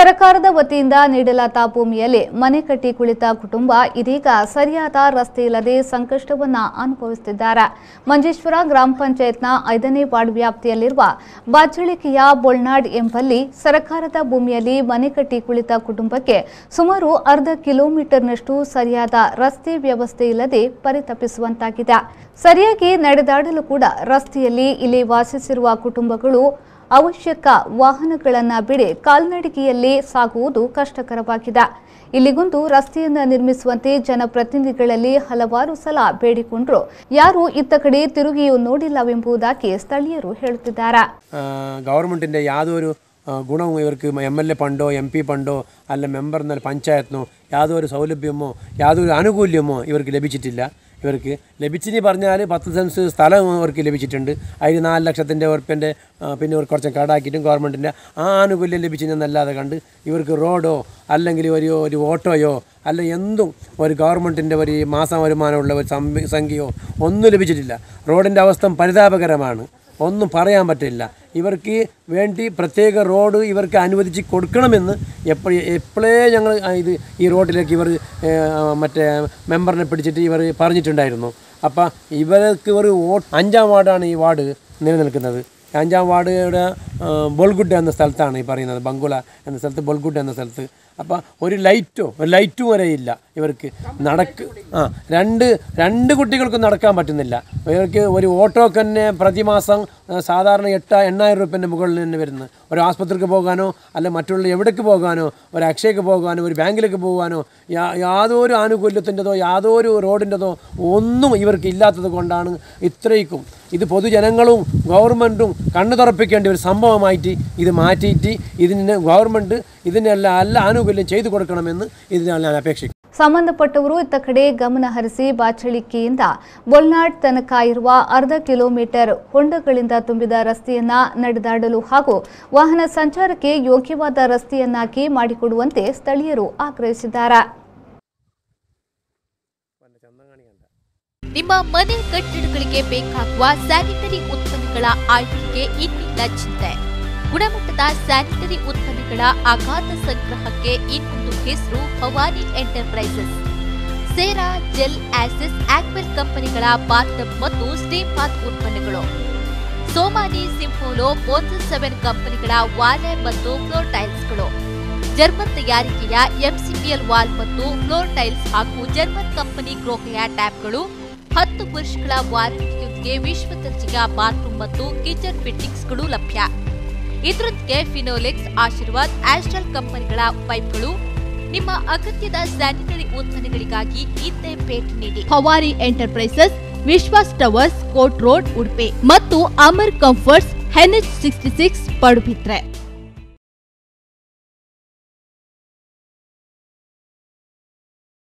ಸರ್ಕಾರದ ವತಿಯಿಂದ ನೀಡಲಾದ ಭೂಮಿಯಲ್ಲಿ ಮನೆ ಕಟ್ಟಿ ಕುಳಿತ ಕುಟುಂಬ ಇದೀಗ ಸರಿಯಾದ ರಸ್ತೆ ಇಲ್ಲದೆ ಸಂಕಷ್ಟವನ್ನ ಅನುಭವಿಸುತ್ತಿದ್ದಾರೆ. ಮಂಜೇಶ್ವರ ಗ್ರಾಮ ಪಂಚಾಯತ್ನ 5ನೇ ವಾರ್ಡ್ ವ್ಯಾಪ್ತಿಯಲ್ಲಿರುವ ಬಾಚಳಿಕೆಯ ಬೋಳ್ನಾಡ್ ಎಂಬಲ್ಲಿ ಸರ್ಕಾರದ ಭೂಮಿಯಲ್ಲಿ ಮನೆ ಕಟ್ಟಿ ಕುಳಿತ ಕುಟುಂಬಕ್ಕೆ ಸುಮಾರು ಅರ್ಧ ಕಿಲೋಮೀಟರ್ನಷ್ಟು ಸರಿಯಾದ ರಸ್ತೆ ವ್ಯವಸ್ಥೆ ಇಲ್ಲದೆ ಪರಿತಪಿಸುವಂತಾಗಿದೆ. ಸರಿಯಾಗಿ ನಡೆದಾಡಲು ಕೂಡ ರಸ್ತೆಯಲ್ಲಿ ಇಲ್ಲಿ ವಾಸಿಸಿರುವ ಕುಟುಂಬಗಳು ಅವಶ್ಯಕ ವಾಹನಗಳನ್ನು ಬಿಡಿ ಕಾಲ್ನಡಿಗೆಯಲ್ಲಿ ಸಾಗುವುದು ಕಷ್ಟಕರವಾಗಿದೆ. ಇಲ್ಲಿಗೊಂದು ರಸ್ತೆಯನ್ನು ನಿರ್ಮಿಸುವಂತೆ ಜನಪ್ರತಿನಿಧಿಗಳಲ್ಲಿ ಹಲವಾರು ಸಲ ಬೇಡಿಕೊಂಡರು. ಯಾರು ಇತ್ತ ಕಡೆ ತಿರುಗಿಯೂ ನೋಡಿಲ್ಲವೆಂಬುದಾಗಿ ಸ್ಥಳೀಯರು ಹೇಳುತ್ತಿದ್ದಾರೆ. ഗവൺമെന്റിന്റെ യാതൊരു ഗുണവും ഇവർക്ക് MLA ഫണ്ടോ MP ഫണ്ടോ അല്ല മെമ്പർ പഞ്ചായത്തിനോ യാതൊരു സൗലഭ്യമോ യാതൊരു ആനുകൂല്യമോ ഇവർക്ക് ലഭിച്ചിട്ടില്ല. ഇവർക്ക് ലഭിച്ചെന്ന് പറഞ്ഞാൽ 10 സെൻസ് സ്ഥലം അവർക്ക് ലഭിച്ചിട്ടുണ്ട്. അതിന് 4 ലക്ഷത്തിൻ്റെ ഉറുപ്പ്യൻ്റെ പിന്നെ ഇവർക്ക് കുറച്ച് കടാക്കിയിട്ടും ഗവൺമെൻറ്റിൻ്റെ ആ ആനുകൂല്യം ലഭിച്ചെന്നല്ലാതെ കണ്ട് ഇവർക്ക് റോഡോ അല്ലെങ്കിൽ ഒരു ഓട്ടോയോ അല്ല എന്തും ഒരു ഗവൺമെൻറ്റിൻ്റെ ഒരു മാസം വരുമാനമുള്ള ഒരു സംഖ്യയോ ഒന്നും ലഭിച്ചിട്ടില്ല. റോഡിൻ്റെ അവസ്ഥ പരിതാപകരമാണ്. ഒന്നും പറയാൻ പറ്റില്ല. ഇവർക്ക് വേണ്ടി പ്രത്യേക റോഡ് ഇവർക്ക് അനുവദിച്ച് കൊടുക്കണമെന്ന് എപ്പോഴേ ഞങ്ങൾ ഈ റോഡിലേക്ക് ഇവർ മറ്റേ മെമ്പറിനെ പിടിച്ചിട്ട് ഇവർ പറഞ്ഞിട്ടുണ്ടായിരുന്നു. അപ്പോൾ ഇവർക്ക് ഒരു 5ാം വാർഡാണ് ഈ വാർഡ് നിലനിൽക്കുന്നത്. 5ാം വാർഡ് ബോൾഗുഡ് എന്ന സ്ഥലത്താണ് ഈ പറയുന്നത്. ബംഗുള എന്ന സ്ഥലത്ത് ബോൾഗുഡ് എന്ന സ്ഥലത്ത്. അപ്പോൾ ഒരു ലൈറ്റും വരെ ഇല്ല ഇവർക്ക്. രണ്ട് കുട്ടികൾക്കും നടക്കാൻ പറ്റുന്നില്ല. ഇവർക്ക് ഒരു ഓട്ടോക്ക് തന്നെ പ്രതിമാസം സാധാരണ 8,000 രൂപേൻ്റെ മുകളിൽ തന്നെ വരുന്നത്. ഒരു ആസ്പത്രിക്ക് പോകാനോ അല്ല മറ്റുള്ള എവിടേക്ക് പോകാനോ ഒരു അക്ഷയക്ക് പോകാനോ ഒരു ബാങ്കിലേക്ക് പോകാനോ യാതൊരു ആനുകൂല്യത്തിൻ്റെതോ യാതൊരു റോഡിൻ്റെതോ ഒന്നും ഇവർക്ക് ഇല്ലാത്തത് കൊണ്ടാണ് ഇത്രയ്ക്കും ഇത് പൊതുജനങ്ങളും ഗവൺമെൻറ്റും കണ്ണു തുറപ്പിക്കേണ്ട ഒരു സംഭവമായിട്ട് ഇത് മാറ്റിയിട്ട് ഇതിന് ഗവൺമെൻറ് ഇതിനെല്ലാം ಎಲ್ಲ ಆನುಕೂಲ್ಯ ചെയ്തു കൊടുക്കണമെന്ന് ഇതിനാണ് ഞാൻ ಅಪೇಕ್ಷಿಸುತ್ತೇನೆ. ಸಂಬಂಧಪಟ್ಟವರು ಇತ್ತ ಕಡೆ ಗಮನ ಹರಿಸಿ ಬಾಚಳಿಕೆಯಿಂದ ಬೋಳ್ನಾಡ್ ತನಕ ಇರುವ ಅರ್ಧ ಕಿಲೋಮೀಟರ್ ಹೊಂಡಗಳಿಂದ ತುಂಬಿದ ರಸ್ತೆಯನ್ನ ನಡೆದಾಡಲು ಹಾಗೂ ವಾಹನ ಸಂಚಾರಕ್ಕೆ ಯೋಗ್ಯವಾದ ರಸ್ತೆಯನ್ನಾಗಿ ಮಾಡಿಕೊಡುವಂತೆ ಸ್ಥಳೀಯರು ಆಗ್ರಹಿಸಿದ್ದಾರೆ. ನಿಮ್ಮ ಮನೆ ಕಟ್ಟಡಗಳಿಗೆ ಬೇಕಾಗುವ ಸ್ಯಾನಿಟರಿ ಉತ್ಪನ್ನಗಳ ಆಯ್ಕೆಗೆ ಇನ್ನಿಲ್ಲ ಚಿಂತೆ. ಗುಣಮಟ್ಟದ ಸ್ಯಾನಿಟರಿ ಉತ್ಪನ್ನಗಳ ಅಗಾಧ ಸಂಗ್ರಹಕ್ಕೆ ಇನ್ನೊಂದು ಹೆಸರು ಭವಾನಿ ಎಂಟರ್ಪ್ರೈಸಸ್. ಸೇರಾ, ಜೆಲ್, ಆಸಿಸ್, ಆಕ್ವೆಲ್ ಕಂಪನಿಗಳ ಬಾತ್ ಮತ್ತು ಸ್ಟೀಮ್ ಬಾತ್ ಉತ್ಪನ್ನಗಳು, ಸೋಮಾನಿ, ಸಿಂಫೋಲೋ, ಮೋಸಸ್ 7 ಕಂಪನಿಗಳ ವಾಲ್ ಮತ್ತು ಫ್ಲೋರ್ ಟೈಲ್ಸ್ಗಳು, ಜರ್ಮನ್ ತಯಾರಿಕೆಯ MCPL ವಾಲ್ ಮತ್ತು ಫ್ಲೋರ್ ಟೈಲ್ಸ್ ಹಾಗೂ ಜರ್ಮನ್ ಕಂಪನಿ ಗ್ರೋಹೆಯ ಟ್ಯಾಪ್ಗಳು, 10 ವರ್ಷಗಳ ವಾರಂಟಿಯೊಂದಿಗೆ ವಿಶ್ವ ದರ್ಜೆಯ ಬಾತ್ರೂಮ್ ಮತ್ತು ಕಿಚನ್ ಫಿಟ್ಟಿಂಗ್ಸ್ಗಳು ಲಭ್ಯ. ಇದರೊಂದಿಗೆ ಫಿನೋಲೆಕ್ಸ್, ಆಶೀರ್ವಾದ್, ಆಸ್ಟ್ರಲ್ ಕಂಪನಿಗಳ ಪೈಪ್ಗಳು. ನಿಮ್ಮ ಅಗತ್ಯದ ಸ್ಯಾನಿಟರಿ ಉತ್ಪನ್ನಗಳಿಗಾಗಿ ಇಂದೇ ಭೇಟಿ ನೀಡಿ. ಭವಾನಿ ಎಂಟರ್ಪ್ರೈಸಸ್, ವಿಶ್ವಾಸ್ ಟವರ್ಸ್, ಕೋರ್ಟ್ ರೋಡ್, ಉಡುಪಿ ಮತ್ತು ಅಮರ್ ಕಂಫರ್ಟ್ಸ್, NH66 ಪಡುಬಿದ್ರೆ.